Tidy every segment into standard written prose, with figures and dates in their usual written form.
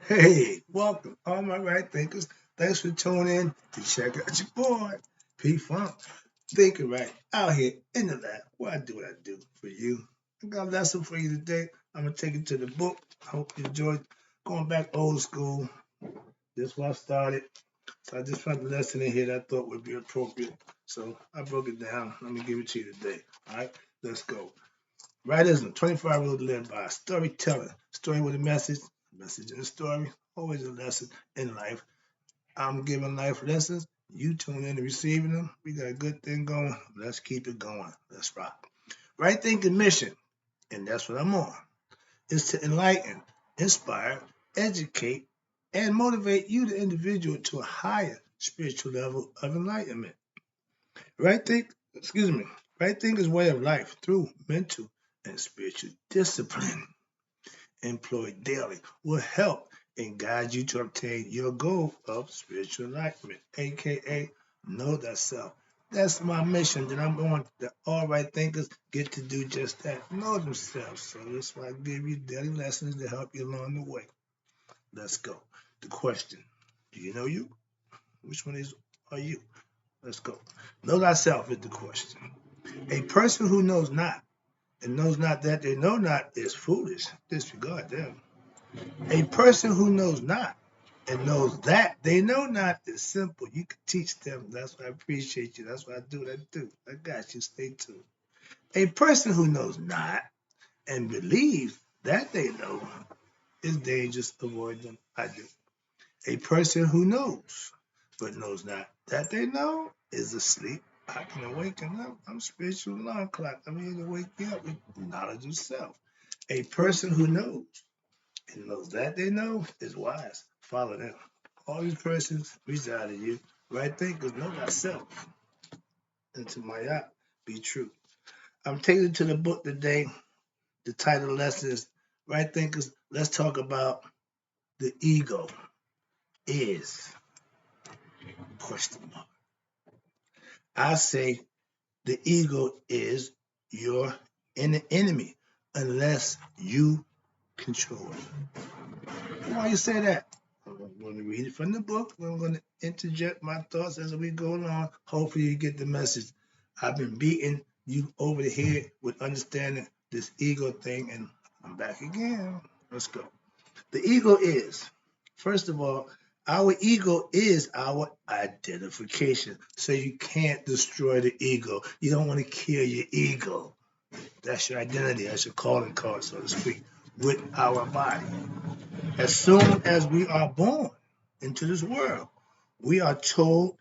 Hey, welcome, all my right thinkers. Thanks for tuning in to check out your boy, P Funk. Thinking right out here in the lab. Where I do what I do for you. I got a lesson for you today. I'm gonna take you to the book. I hope you enjoyed going back old school. This is where I started. So I just found the lesson in here that I thought would be appropriate. So I broke it down. Let me give it to you today. All right, let's go. Writism, 25 rules to live by. Storytelling, story with a message in a story, always a lesson in life. I'm giving life lessons. You tune in and receiving them. We got a good thing going. Let's keep it going. Let's rock. Right thinking mission, and that's what I'm on, is to enlighten, inspire, educate, and motivate you, the individual, to a higher spiritual level of enlightenment. Right think, excuse me, right thinkers way of life through mental and spiritual discipline employed daily will help and guide you to obtain your goal of spiritual enlightenment, aka know thyself. That's my mission that I'm on. That all right thinkers get to do just that, know themselves. So that's why I give you daily lessons to help you along the way. Let's go. The question: do you know you? Which one are you? Let's go. Know thyself is the question. A person who knows not and knows not that they know not is foolish. Disregard them. A person who knows not and knows that they know not is simple. You can teach them. That's why I appreciate you. That's why I do what I do. I got you. Stay tuned. A person who knows not and believes that they know is dangerous. Avoid them. I do. A person who knows but knows not that they know is asleep. I can awaken up. I'm spiritual alarm clock. I'm here to wake you up with knowledge of self. A person who knows and knows that they know is wise. Follow them. All these persons reside in you. Right thinkers know thyself. And to my yacht, be true. I'm taking you to the book today. The title of the lesson is Right Thinkers. Let's talk about the ego is question mark. I say the ego is your enemy unless you control it. Why you say that? I'm going to read it from the book. I'm going to interject my thoughts as we go along. Hopefully you get the message. I've been beating you over the head with understanding this ego thing, and I'm back again. Let's go. The ego is, first of all, our ego is our identification. So you can't destroy the ego. You don't want to kill your ego. That's your identity. That's your calling card, so to speak, with our body. As soon as we are born into this world, we are told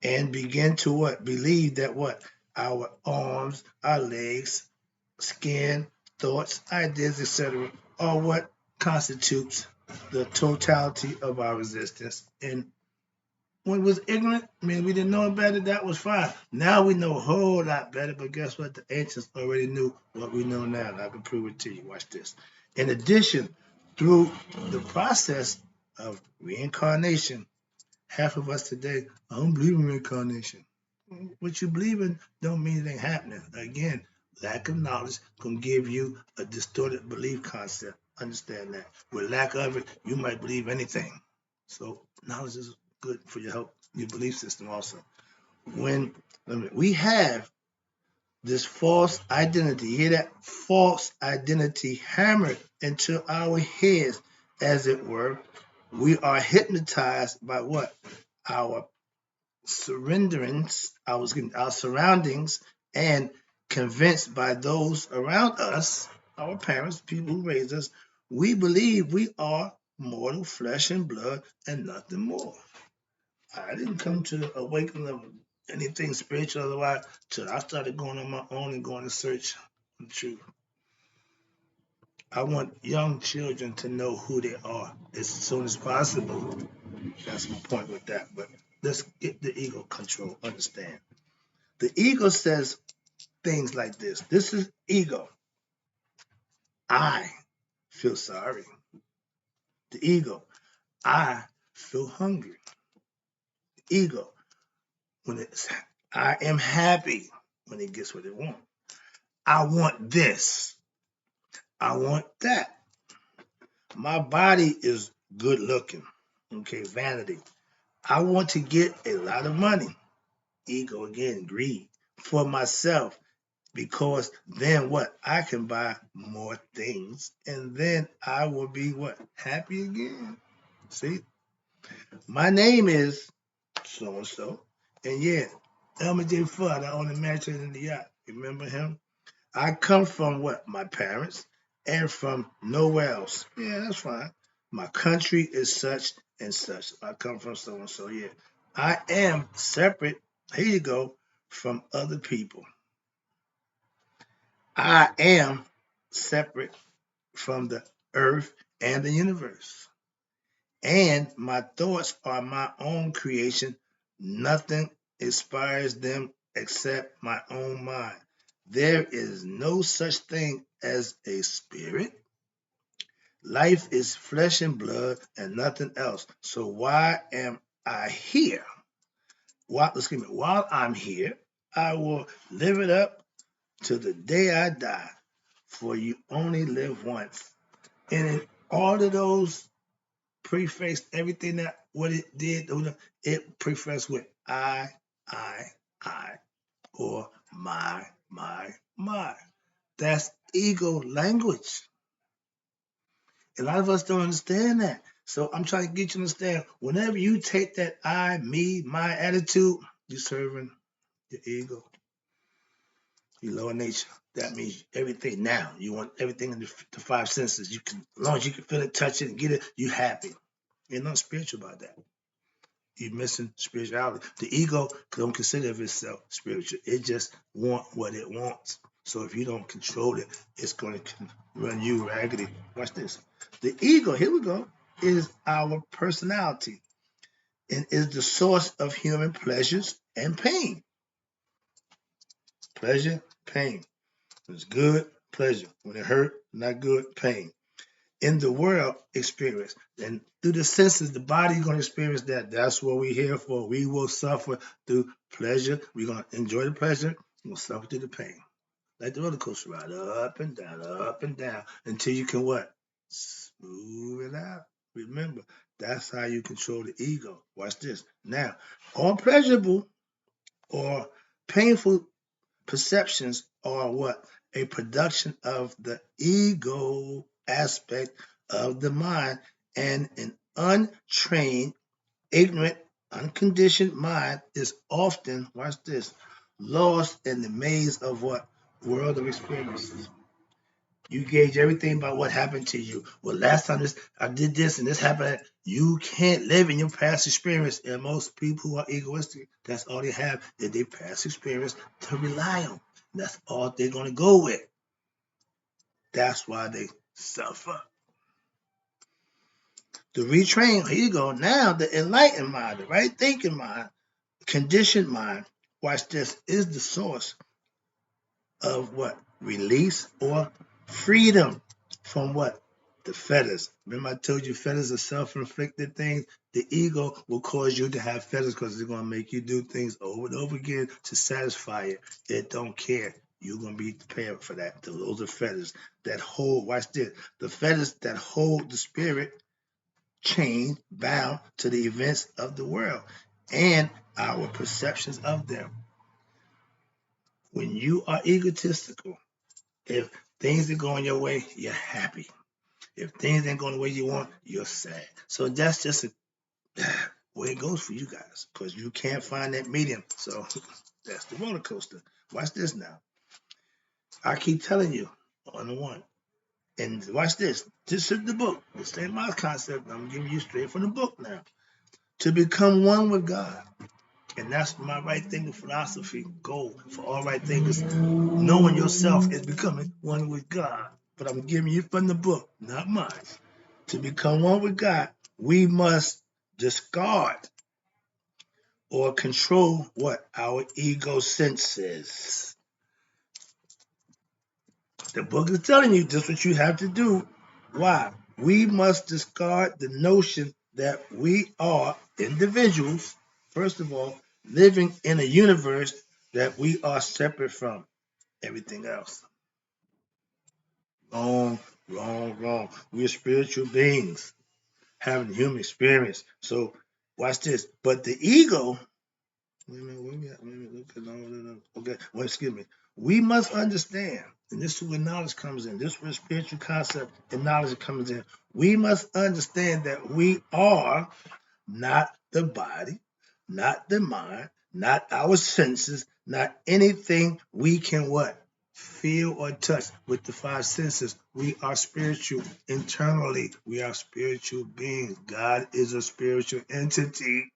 and begin to what? Believe that what? Our arms, our legs, skin, thoughts, ideas, etc., are what constitutes the totality of our existence. And when we was ignorant, I mean, we didn't know better, that was fine. Now we know a whole lot better, but guess what? The ancients already knew what we know now, and I can prove it to you. Watch this. In addition, through the process of reincarnation, half of us today, I don't believe in reincarnation. What you believe in don't mean it ain't happening. Again, lack of knowledge can give you a distorted belief concept. Understand that. With lack of it, you might believe anything. So knowledge is good for your help, your belief system also. When we have this false identity, you hear that? False identity hammered into our heads, as it were, we are hypnotized by what? Our our surroundings, and convinced by those around us, our parents, people who raised us, we believe we are mortal flesh and blood and nothing more. I didn't come to the awakening of anything spiritual otherwise till I started going on my own and going to search the truth. I want young children to know who they are as soon as possible. That's my point with that. But let's get the ego control. Understand. The ego says things like this. This is ego. I feel sorry. The ego. I feel hungry. The ego. When it's I am happy when it gets what it wants. I want this. I want that. My body is good looking. Okay, vanity. I want to get a lot of money. Ego again, greed for myself because then what? I can buy more things and then I will be what? Happy again. See, my name is so and so, and yeah, Elmer J. Fudd, I own the mansion and the yacht. Remember him? I come from what? My parents and from nowhere else. Yeah, that's fine. My country is such and such. I come from so and so. Yeah, I am separate. Here you go from other people. I am separate from the earth and the universe. And my thoughts are my own creation. Nothing inspires them except my own mind. There is no such thing as a spirit. Life is flesh and blood and nothing else. So why am I here? While I'm here, I will live it up to the day I die. For you only live once. And in all of those prefaced everything that what it did, it prefaced with I, I, or my. That's ego language. A lot of us don't understand that. So I'm trying to get you to understand whenever you take that I, me, my attitude, you're serving your ego, your lower nature. That means everything now. You want everything in the five senses. You can, as long as you can feel it, touch it, and get it, you happy. You're not spiritual about that. You're missing spirituality. The ego don't consider itself spiritual. It just want what it wants. So if you don't control it, it's going to run you raggedy. Watch this. The ego, here we go, is our personality and is the source of human pleasures and pain. Pleasure, pain. When it's good, pleasure. When it hurt, not good, pain. In the world experience. And through the senses, the body is going to experience that. That's what we're here for. We will suffer through pleasure. We're going to enjoy the pleasure. We'll suffer through the pain. Like the roller coaster ride, up and down, until you can what? Smooth it out. Remember, that's how you control the ego. Watch this. Now, all pleasurable or painful perceptions are what? A production of the ego aspect of the mind, and an untrained, ignorant, unconditioned mind is often, watch this, lost in the maze of what? World of experiences. You gauge everything by what happened to you. Well, last time I did this and this happened. You can't live in your past experience. And most people who are egoistic, that's all they have is their past experience to rely on. That's all they're going to go with. That's why they suffer. The retrain, here you go. Now, the enlightened mind, the right thinking mind, conditioned mind, watch this, is the source of what? Release or freedom from what? The fetters. Remember I told you fetters are self-inflicted things? The ego will cause you to have fetters because it's going to make you do things over and over again to satisfy it. It don't care. You're going to be prepared for that. Those are fetters that hold, watch this, the fetters that hold the spirit chained, bound to the events of the world and our perceptions of them. When you are egotistical, if things are going your way, you're happy. If things ain't going the way you want, you're sad. So that's just a way it goes for you guys because you can't find that medium. So that's the roller coaster. Watch this now. I keep telling you on the one. And watch this. This is the book. This ain't my concept. I'm giving you straight from the book now. To become one with God. And that's my right thinking philosophy goal for all right thinkers. Knowing yourself is becoming one with God. But I'm giving you from the book, not mine. To become one with God, we must discard or control what? Our ego senses. The book is telling you just what you have to do. Why? We must discard the notion that we are individuals, first of all, living in a universe that we are separate from everything else. Wrong, wrong, wrong. We're spiritual beings having the human experience. So watch this. But the ego, wait a minute, where we at? Wait a minute, okay, well, excuse me. We must understand, and this is where knowledge comes in. This is where spiritual concept and knowledge comes in. We must understand that we are not the body, not the mind, not our senses, not anything we can what? Feel or touch with the five senses. We are spiritual internally. We are spiritual beings. God is a spiritual entity.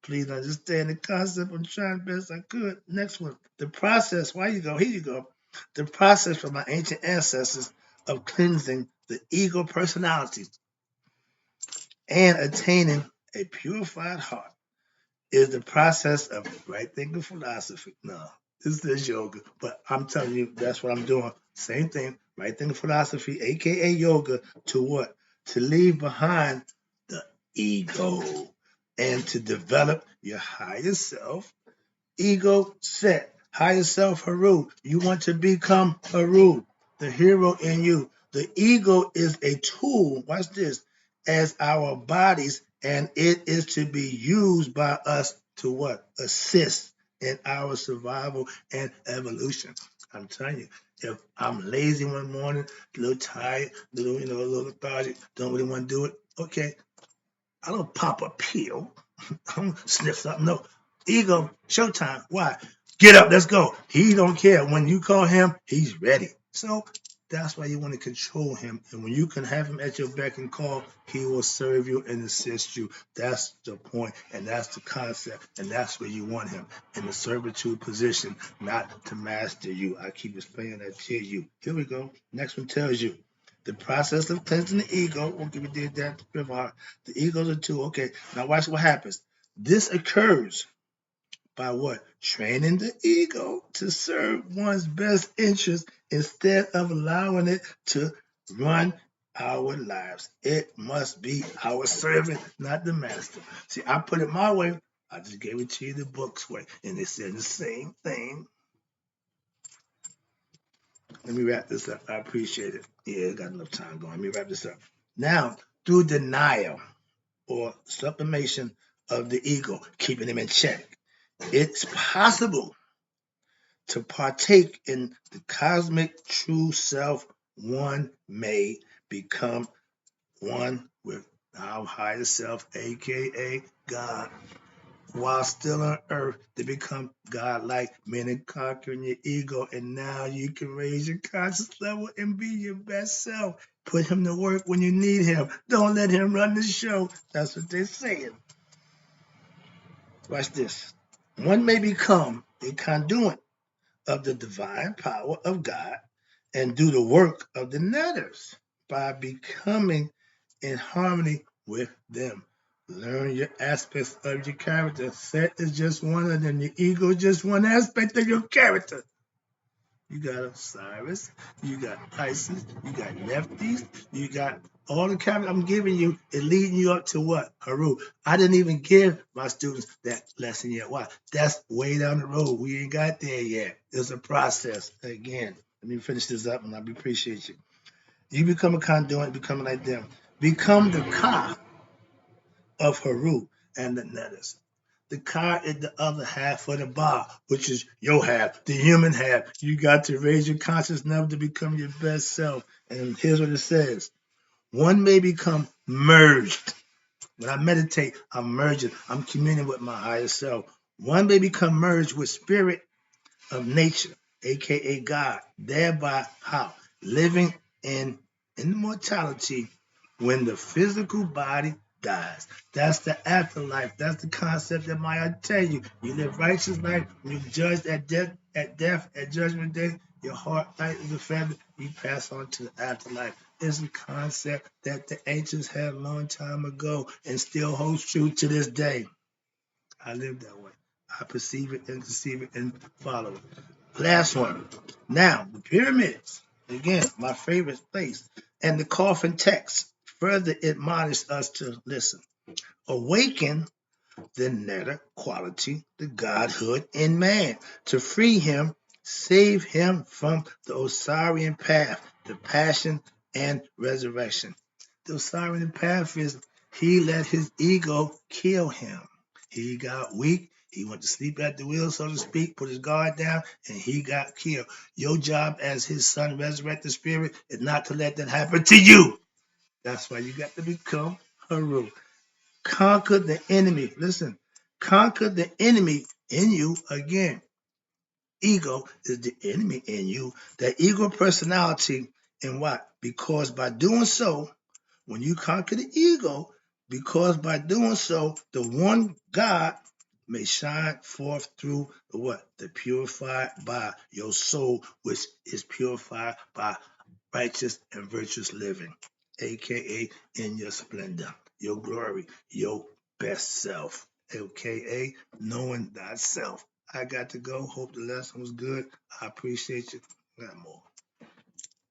Please understand the concept. I'm trying best I could. Next one. The process. Why you go? Here you go. The process from my ancient ancestors of cleansing the ego personality and attaining a purified heart is the process of right thinking philosophy. No, this is yoga, but I'm telling you, that's what I'm doing. Same thing, right thinking philosophy, aka yoga, to what? To leave behind the ego and to develop your higher self. Ego set, higher self Haru. You want to become Haru, the hero in you. The ego is a tool, watch this, as our bodies, and it is to be used by us to what? Assist in our survival and evolution. I'm telling you, if I'm lazy one morning, a little tired, a little lethargic, don't really want to do it, okay, I don't pop a pill. I don't sniff something. No. Ego, showtime. Why? Get up, let's go. He don't care. When you call him, he's ready. So that's why you want to control him. And when you can have him at your beck and call, he will serve you and assist you. That's the point, and that's the concept, and that's where you want him, in the servitude position, not to master you. I keep explaining that to you. Here we go. Next one tells you the process of cleansing the ego. Okay, we did that. The ego's a tool. Okay, now watch what happens. This occurs by what? Training the ego to serve one's best interest instead of allowing it to run our lives. It must be our servant, not the master. See, I put it my way. I just gave it to you the book's way, and they said the same thing. Let me wrap this up. I appreciate it. Yeah, I got enough time going. Let me wrap this up. Now, through denial or sublimation of the ego, keeping him in check, it's possible to partake in the cosmic true self. One may become one with our higher self, aka God. While still on earth, to become God-like, meaning conquering your ego, and now you can raise your conscious level and be your best self. Put him to work when you need him. Don't let him run the show. That's what they're saying. Watch this. One may become a conduit of the divine power of God and do the work of the netters by becoming in harmony with them. Learn your aspects of your character. Set is just one of them. Your ego is just one aspect of your character. You got Osiris, you got Isis, you got Nephthys, you got all the characters I'm giving you is leading you up to what? Haru. I didn't even give my students that lesson yet. Why? That's way down the road. We ain't got there yet. It's a process. Again, let me finish this up and I appreciate you. You become a conduit, becoming like them. Become the Ka of Haru and the Netters. The Ka is the other half of the Ba, which is your half, the human half. You got to raise your consciousness to become your best self. And here's what it says. One may become merged. When I meditate, I'm merging. I'm communing with my higher self. One may become merged with spirit of nature, aka God, thereby how? Living in immortality when the physical body dies. That's the afterlife. That's the concept that Maya tell you. You live righteous life, when you judge at death, at judgment day, your heart light is a feather, you pass on to the afterlife. It's a concept that the ancients had a long time ago and still holds true to this day. I live that way. I perceive it and conceive it and follow it. Last one. Now, the pyramids. Again, my favorite place. And the coffin text further admonish us to listen. Awaken the netter quality, the godhood in man, to free him, save him from the Osirian path, the passion and resurrection. the siren and paraphrase, he let his ego kill him. He got weak. He went to sleep at the wheel, so to speak, put his guard down, and he got killed. Your job as his son, resurrected spirit, is not to let that happen to you. That's why you got to become Haru. Conquer the enemy. Listen, conquer the enemy in you again. Ego is the enemy in you. That ego personality, and what? Because by doing so, when you conquer the ego, because by doing so, the one God may shine forth through the what? The purified by your soul, which is purified by righteous and virtuous living, aka in your splendor, your glory, your best self, aka knowing thyself. I got to go. Hope the lesson was good. I appreciate you. Got more.